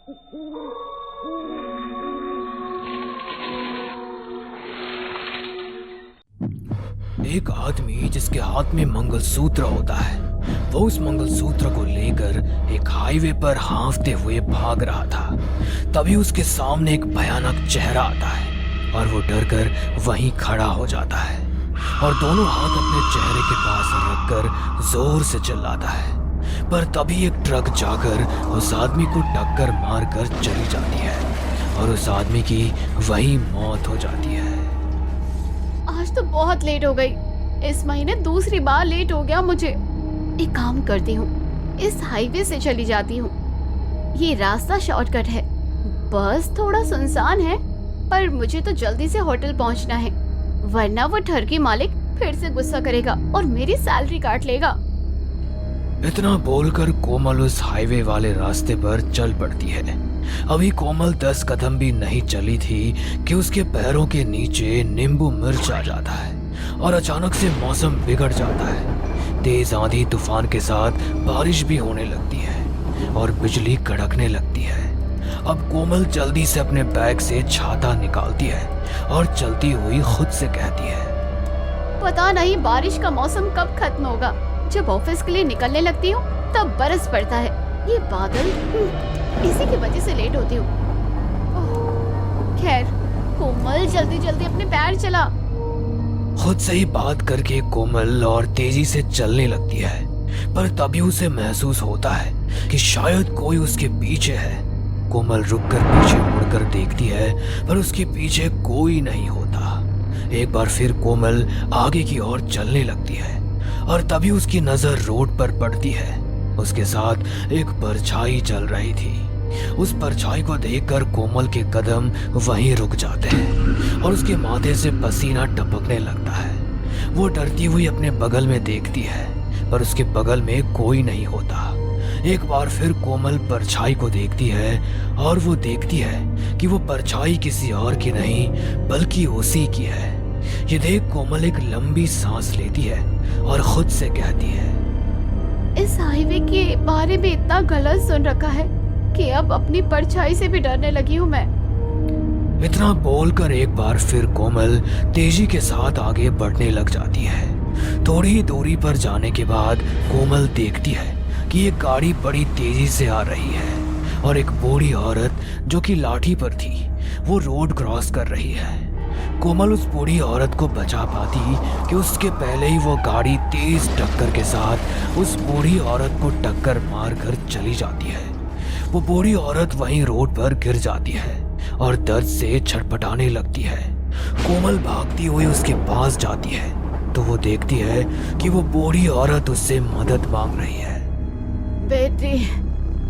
एक आदमी जिसके हाथ में मंगलसूत्र होता है, वो उस मंगलसूत्र को लेकर एक हाईवे पर हाँफते हुए भाग रहा था। तभी उसके सामने एक भयानक चेहरा आता है और वो डरकर वहीं खड़ा हो जाता है और दोनों हाथ अपने चेहरे के पास रखकर जोर से चिल्लाता है। पर तभी एक ट्रक जाकर उस आदमी को टक्कर मारकर चली जाती है और उस आदमी की वहीं मौत हो जाती है। आज तो बहुत लेट हो गई। इस महीने दूसरी बार लेट हो गया मुझे। एक काम करती हूँ, इस हाईवे से चली जाती हूँ। ये रास्ता शॉर्टकट है। बस थोड़ा सुनसान है, पर मुझे तो जल्दी से होटल पहुँचना है, वरना वो ठरकी मालिक फिर से गुस्सा करेगा और मेरी सैलरी काट लेगा। इतना बोलकर कोमल उस हाईवे वाले रास्ते पर चल पड़ती है। अभी कोमल 10 कदम भी नहीं चली थी कि उसके पैरों के नीचे नींबू मिर्च आ जाता है और अचानक से मौसम बिगड़ जाता है। तेज आंधी तूफान के साथ बारिश भी होने लगती है और बिजली कड़कने लगती है। अब कोमल जल्दी से अपने बैग से छाता निकालती है और चलती हुई खुद से कहती है, पता नहीं बारिश का मौसम कब खत्म होगा। जब ऑफिस के लिए निकलने लगती हूँ तब बरस पड़ता है। ये बादल, इसी की वजह से लेट होती हूँ। खैर, कोमल जल्दी जल्दी अपने पैर चला। खुद से ही बात करके कोमल और तेजी से चलने लगती है, पर तभी उसे महसूस होता है कि शायद कोई उसके पीछे है। कोमल रुककर पीछे मुड़कर देखती है, पर उसके पीछे कोई नहीं होता। एक बार फिर कोमल आगे की ओर चलने लगती है और तभी उसकी नजर रोड पर पड़ती है। उसके साथ एक परछाई चल रही थी। उस परछाई को देखकर कोमल के कदम वहीं रुक जाते हैं और उसके माथे से पसीना टपकने लगता है। वो डरती हुई अपने बगल में देखती है, पर उसके बगल में कोई नहीं होता। एक बार फिर कोमल परछाई को देखती है और वो देखती है कि वो परछाई किसी और की नहीं बल्कि उसी की है। ये देख कोमल एक लंबी सांस लेती है और खुद से कहती है, इस हाईवे के बारे में इतना गलत सुन रखा है कि अब अपनी परछाई से भी डरने लगी हूँ मैं। इतना बोलकर एक बार फिर कोमल तेजी के साथ आगे बढ़ने लग जाती है। थोड़ी ही दूरी पर जाने के बाद कोमल देखती है कि एक गाड़ी बड़ी तेजी से आ रही है और एक बूढ़ी औरत जो कि लाठी पर थी वो रोड क्रॉस कर रही है। कोमल उस बूढ़ी औरत को बचा पाती कि उसके पहले ही वो गाड़ी तेज टक्कर के साथ उस बूढ़ी औरत को टक्कर मारकर चली जाती है। वो बूढ़ी औरत वहीं रोड पर गिर जाती है और दर्द से छटपटाने लगती है। कोमल भागती हुई उसके पास जाती है तो वो देखती है कि वो बूढ़ी औरत उससे मदद मांग रही है। बेटी,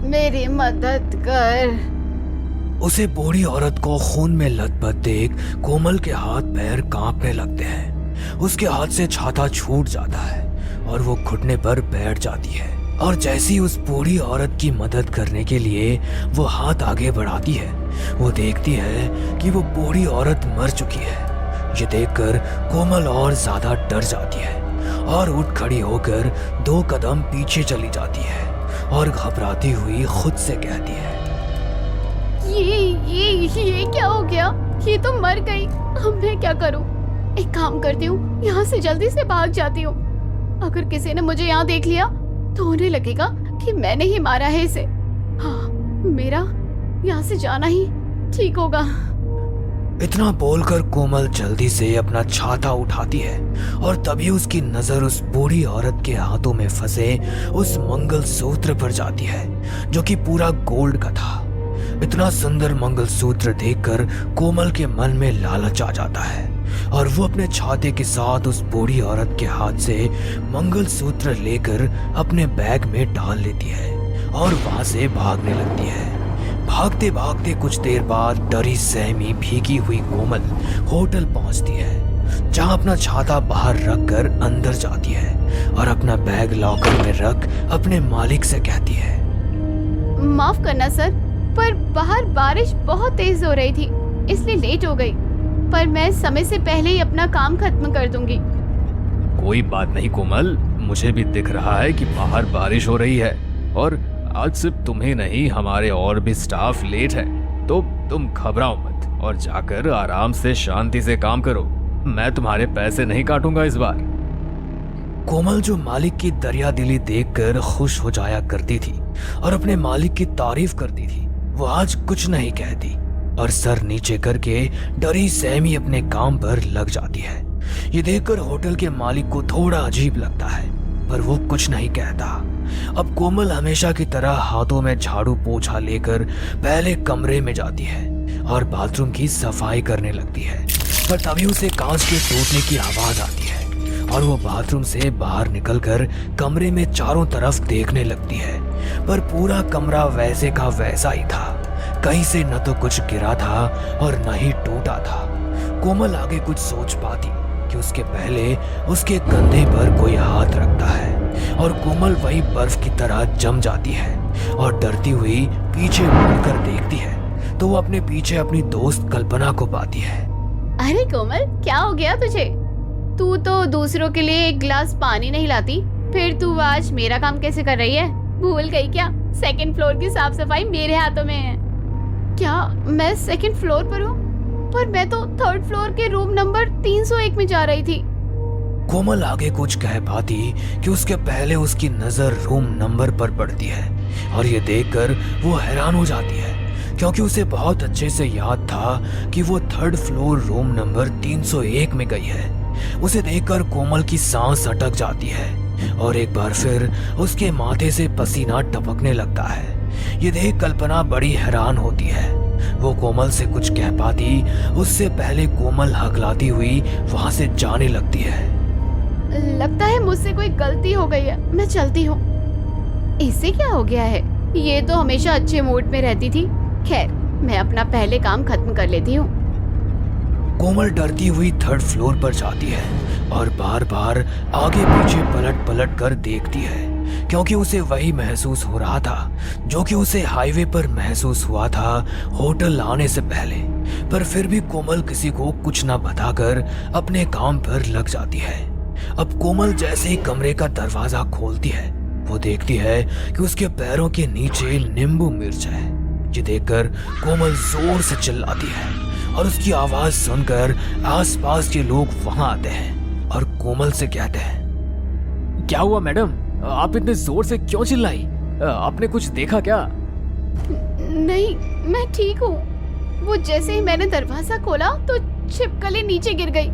मेरी मदद कर। उसे बूढ़ी औरत को खून में लथपथ देख कोमल के हाथ पैर कांपने लगते हैं। उसके हाथ से छाता छूट जाता है और वो घुटने पर बैठ जाती है और जैसी ही उस बूढ़ी औरत की मदद करने के लिए वो हाथ आगे बढ़ाती है, वो देखती है कि वो बूढ़ी औरत मर चुकी है। ये देखकर कोमल और ज्यादा डर जाती है और उठ खड़ी होकर 2 कदम पीछे चली जाती है और घबराती हुई खुद से कहती है, ये क्या हो गया? ये तो मर गई। अब मैं क्या करूं? एक काम करती हूँ, यहाँ से जल्दी से भाग जाती हूँ। अगर किसी ने मुझे यहाँ देख लिया तो उन्हें लगेगा कि मैंने ही मारा है इसे। हाँ, मेरा यहाँ से जाना ही ठीक होगा। इतना बोलकर कोमल जल्दी से अपना छाता उठाती है और तभी उसकी नजर उस बूढ़ी औरत के हाथों में फंसे उस मंगलसूत्र पर जाती है जो कि पूरा गोल्ड का था। इतना सुंदर मंगलसूत्र देखकर कोमल के मन में लालच आ जाता है और वो अपने छाते के साथ उस बूढ़ी औरत के हाथ से मंगलसूत्र लेकर अपने बैग में डाल लेती है और वहां से भागने लगती है। भागते भागते कुछ देर बाद डरी सहमी भीगी हुई कोमल होटल पहुंचती है, जहां अपना छाता बाहर रखकर अंदर जाती है और अपना बैग लॉकर में रख अपने मालिक से कहती है, माफ करना सर, पर बाहर बारिश बहुत तेज हो रही थी इसलिए लेट हो गई, पर मैं समय से पहले ही अपना काम खत्म कर दूंगी। कोई बात नहीं कोमल, मुझे भी दिख रहा है कि बाहर बारिश हो रही है और आज सिर्फ तुम्हें नहीं हमारे और भी स्टाफ लेट है, तो तुम घबराओ मत और जाकर आराम से शांति से काम करो। मैं तुम्हारे पैसे नहीं काटूंगा इस बार। कोमल जो मालिक की दरियादिली देखकर खुश हो जाया करती थी और अपने मालिक की तारीफ करती थी, वो आज कुछ नहीं कहती और सर नीचे करके डरी सहमी अपने काम पर लग जाती है। ये देखकर होटल के मालिक को थोड़ा अजीब लगता है, पर वो कुछ नहीं कहता। अब कोमल हमेशा की तरह हाथों में झाड़ू पोछा लेकर पहले कमरे में जाती है और बाथरूम की सफाई करने लगती है, पर तभी उसे कांच के टूटने की आवाज आती है और वो बाथरूम से बाहर निकलकर कमरे में चारों तरफ देखने लगती है, पर पूरा कमरा वैसे का वैसा ही था। कहीं से न तो कुछ गिरा था और न ही टूटा था। कोमल आगे कुछ सोच पाती कि उसके पहले उसके कंधे पर कोई हाथ रखता है और कोमल वही बर्फ की तरह जम जाती है और डरती हुई पीछे मुड़कर देखती है तो वो अपने पीछे अपनी दोस्त कल्पना को पाती है। अरे कोमल, क्या हो गया तुझे? तू तो दूसरों के लिए एक गिलास पानी नहीं लाती, फिर तू आज मेरा काम कैसे कर रही है? भूल गई क्या? सेकंड फ्लोर की साफ सफाई मेरे हाथों में है। क्या मैं सेकंड फ्लोर पर हूँ? पर मैं तो थर्ड फ्लोर के रूम नंबर 301 में जा रही थी। कोमल आगे कुछ कह पाती कि उसके पहले उसकी नजर रूम नंबर पर पड़ती है और ये देखकर वो हैरान हो जाती है, क्योंकि उसे बहुत अच्छे से याद था कि वो थर्ड फ्लोर रूम नंबर 301 में गई है। उसे देखकर कोमल की सांस अटक जाती है और एक बार फिर उसके माथे से पसीना टपकने लगता है। ये देख कल्पना बड़ी हैरान होती है। वो कोमल से कुछ कह पाती उससे पहले कोमल हकलाती हुई वहां से जाने लगती है। लगता है मुझसे कोई गलती हो गई है, मैं चलती हूँ। इससे क्या हो गया है? ये तो हमेशा अच्छे मूड में रहती थी। खैर, मैं अपना पहले काम खत्म कर लेती हूँ। कोमल डरती हुई थर्ड फ्लोर पर जाती है और बार बार आगे पीछे पलट पलट कर देखती है, क्योंकि उसे वही महसूस हो रहा था जो कि उसे हाईवे पर महसूस हुआ था होटल आने से पहले। पर फिर भी कोमल किसी को कुछ न बताकर अपने काम पर लग जाती है। अब कोमल जैसे ही कमरे का दरवाजा खोलती है, वो देखती है कि उसके पैरों के नीचे नींबू मिर्च है। ये देखकर कोमल जोर से चिल्लाती है और उसकी आवाज सुनकर आसपास के लोग वहां आते हैं और कोमल से कहते हैं, क्या हुआ मैडम, आप इतने जोर से क्यों चिल्लाई? आपने कुछ देखा क्या? नहीं, मैं ठीक हूँ। वो जैसे ही मैंने दरवाजा खोला तो छिपकली नीचे गिर गई।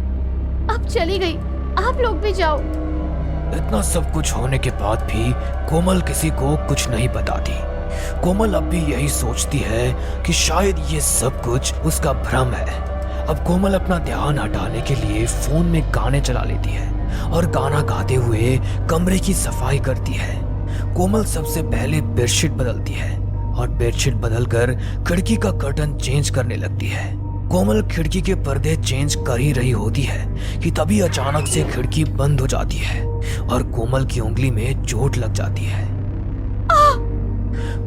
अब चली गई। आप लोग भी जाओ। इतना सब कुछ होने के बाद भी कोमल किसी को कुछ नहीं बताती। कोमल अब भी यही सोचती है कि शायद ये सब कुछ उसका भ्रम है। अब कोमल अपना ध्यान हटाने के लिए फोन में गाने चला लेती है और गाना गाते हुए कमरे की सफाई करती है। कोमल सबसे पहले बेडशीट बदलती है और बेडशीट बदलकर खिड़की का कर्टन चेंज करने लगती है। कोमल खिड़की के पर्दे चेंज कर ही रही होती है कि तभी अचानक से खिड़की बंद हो जाती है और कोमल की उंगली में चोट लग जाती है।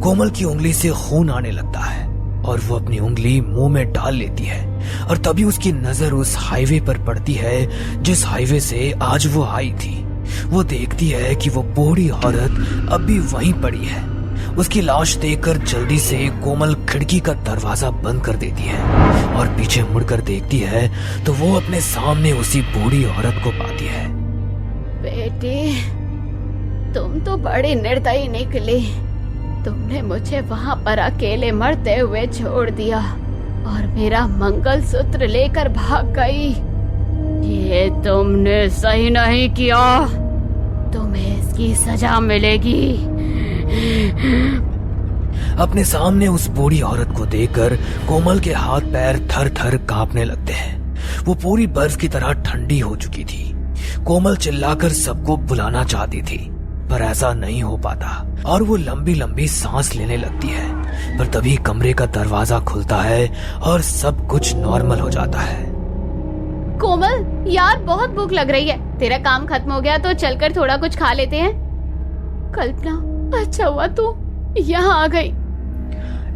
कोमल की उंगली से खून आने लगता है और वो अपनी उंगली मुंह में डाल लेती है और तभी उसकी नजर उस हाईवे पर पड़ती है जिस हाईवे से आज वो आई थी। वो देखती है कि वो बूढ़ी औरत अब भी वहीं पड़ी है। उसकी लाश देखकर जल्दी से कोमल खिड़की का दरवाजा बंद कर देती है और पीछे मुड़कर देखती है तो वो अपने सामने उसी बूढ़ी औरत को पाती है। बेटे, तुम तो बड़े निर्दयी निकले। तुमने मुझे वहां पर अकेले मरते हुए छोड़ दिया और मेरा मंगलसूत्र लेकर भाग गई। ये तुमने सही नहीं किया। तुम्हें इसकी सजा मिलेगी। अपने सामने उस बूढ़ी औरत को देखकर कोमल के हाथ पैर थर थर कांपने लगते हैं। वो पूरी बर्फ की तरह ठंडी हो चुकी थी। कोमल चिल्लाकर सबको बुलाना चाहती थी, पर ऐसा नहीं हो पाता और वो लंबी लंबी सांस लेने लगती है। पर तभी कमरे का दरवाजा खुलता है और सब कुछ नॉर्मल हो जाता है। कोमल, यार बहुत भूख लग रही है। तेरा काम खत्म हो गया तो चलकर थोड़ा कुछ खा लेते हैं। कल्पना, अच्छा हुआ तू यहाँ आ गई।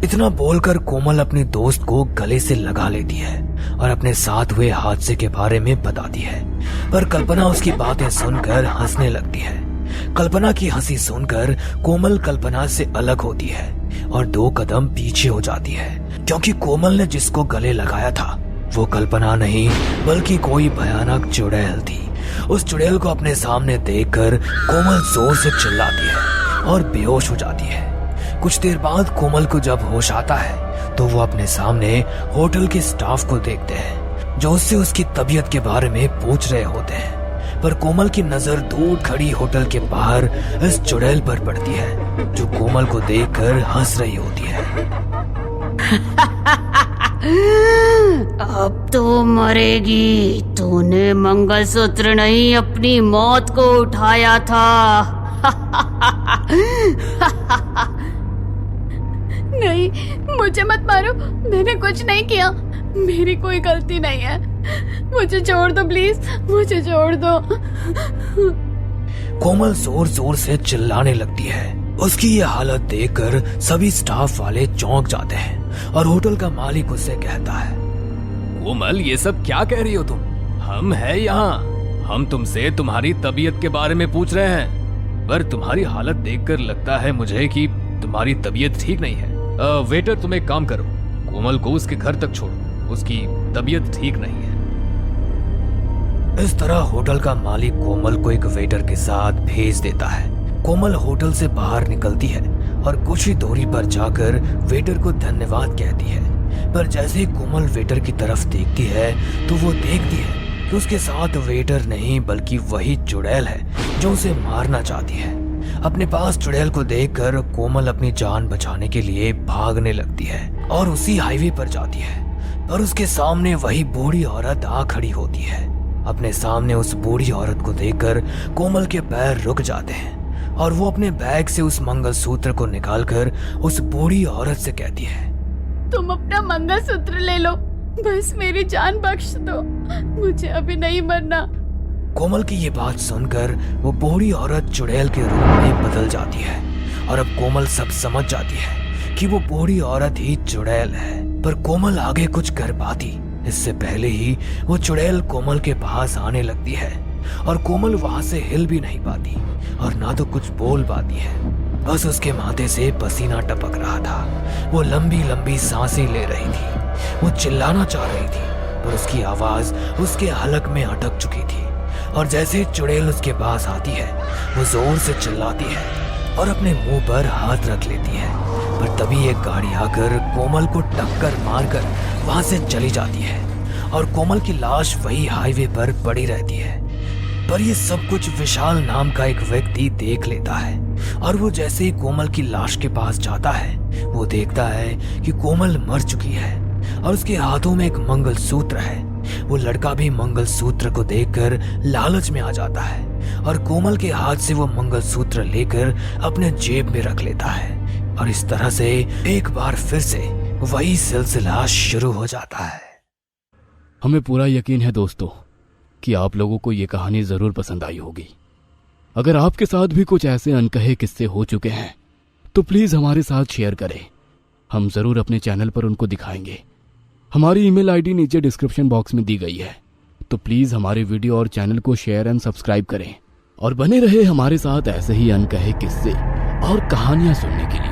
इतना बोलकर कोमल अपनी दोस्त को गले से लगा लेती है और अपने साथ हुए हादसे के बारे में बताती है। पर कल्पना उसकी बातें सुनकर हंसने लगती है कल्पना की हंसी सुनकर कोमल कल्पना से अलग होती है और 2 कदम पीछे हो जाती है, क्योंकि कोमल ने जिसको गले लगाया था वो कल्पना नहीं बल्कि कोई भयानक चुड़ैल थी। उस चुड़ैल को अपने सामने देखकर कोमल जोर से चिल्लाती है और बेहोश हो जाती है। कुछ देर बाद कोमल को जब होश आता है तो वो अपने सामने होटल के स्टाफ को देखते हैं जो उससे उसकी तबीयत के बारे में पूछ रहे होते हैं। पर कोमल की नजर दूर खड़ी होटल के बाहर इस चुड़ैल पर पड़ती है जो कोमल को देखकर हंस रही होती है। अब तो मरेगी, तूने मंगलसूत्र नहीं अपनी मौत को उठाया था। नहीं, मुझे मत मारो, मैंने कुछ नहीं किया, मेरी कोई गलती नहीं है, मुझे छोड़ दो प्लीज, मुझे छोड़ दो। कोमल जोर जोर से चिल्लाने लगती है। उसकी ये हालत देखकर सभी स्टाफ वाले चौंक जाते हैं और होटल का मालिक उससे कहता है, कोमल ये सब क्या कह रही हो तुम? हम हैं यहाँ, हम तुमसे तुम्हारी तबीयत के बारे में पूछ रहे हैं, पर तुम्हारी हालत देखकर लगता है मुझे कि तुम्हारी तबीयत ठीक नहीं है। वेटर तुम एक काम करो, कोमल को उसके घर तक छोड़ो, उसकी तबीयत ठीक नहीं है। इस तरह होटल का मालिक कोमल को एक वेटर के साथ भेज देता है। कोमल होटल से बाहर निकलती है और कुछ ही दूरी पर जाकर वेटर को धन्यवाद कहती है। पर जैसे ही कोमल वेटर की तरफ देखती है तो वो देखती है कि उसके साथ वेटर नहीं बल्कि वही चुड़ैल है जो उसे मारना चाहती है। अपने पास चुड़ैल को देखकर कोमल अपनी जान बचाने के लिए भागने लगती है और उसी हाईवे पर जाती है। पर उसके सामने वही बूढ़ी औरत आ खड़ी होती है। अपने सामने उस बूढ़ी औरत को देखकर कोमल के पैर रुक जाते हैं और वो अपने बैग से उस मंगलसूत्र को निकालकर उस बूढ़ी औरत से कहती है, तुम अपना मंगलसूत्र ले लो, बस मेरी जान बख्श दो, मुझे अभी नहीं मरना। कोमल की ये बात सुनकर वो बूढ़ी औरत चुड़ैल के रूप में बदल जाती है और अब कोमल सब समझ जाती है कि वो बूढ़ी औरत ही चुड़ैल है। पर कोमल आगे कुछ कर पाती इससे पहले ही वो चुड़ैल कोमल के पास आने लगती है और कोमल वहां से हिल भी नहीं पाती और ना तो कुछ बोल पाती है। बस उसके माथे से पसीना टपक रहा था। वो लंबी लंबी सांसें ले रही थी। वो चिल्लाना चाह रही थी पर उसकी आवाज उसके हलक में अटक चुकी थी और जैसे चुड़ैल उसके पास आती है वो जोर से चिल्लाती है और अपने मुंह पर हाथ रख लेती है। पर तभी एक गाड़ी आकर कोमल को टक्कर मारकर वहां से चली जाती है और कोमल की लाश वही हाईवे पर पड़ी रहती है। पर ये सब कुछ विशाल नाम का एक व्यक्ति देख लेता है और वो जैसे ही कोमल की लाश के पास जाता है वो देखता है कि कोमल मर चुकी है और उसके हाथों में एक मंगलसूत्र है। वो लड़का भी मंगलसूत्र को देखकर लालच में आ जाता है और कोमल के हाथ से वो मंगलसूत्र लेकर अपने जेब में रख लेता है और इस तरह से एक बार फिर से वही सिलसिला शुरू हो जाता है। हमें पूरा यकीन है दोस्तों कि आप लोगों को ये कहानी जरूर पसंद आई होगी। अगर आपके साथ भी कुछ ऐसे अनकहे किस्से हो चुके हैं तो प्लीज हमारे साथ शेयर करें, हम जरूर अपने चैनल पर उनको दिखाएंगे। हमारी ईमेल आईडी नीचे डिस्क्रिप्शन बॉक्स में दी गई है, तो प्लीज हमारे वीडियो और चैनल को शेयर एंड सब्सक्राइब करें और बने रहे हमारे साथ ऐसे ही अनकहे किस्से और कहानियां सुनने के लिए।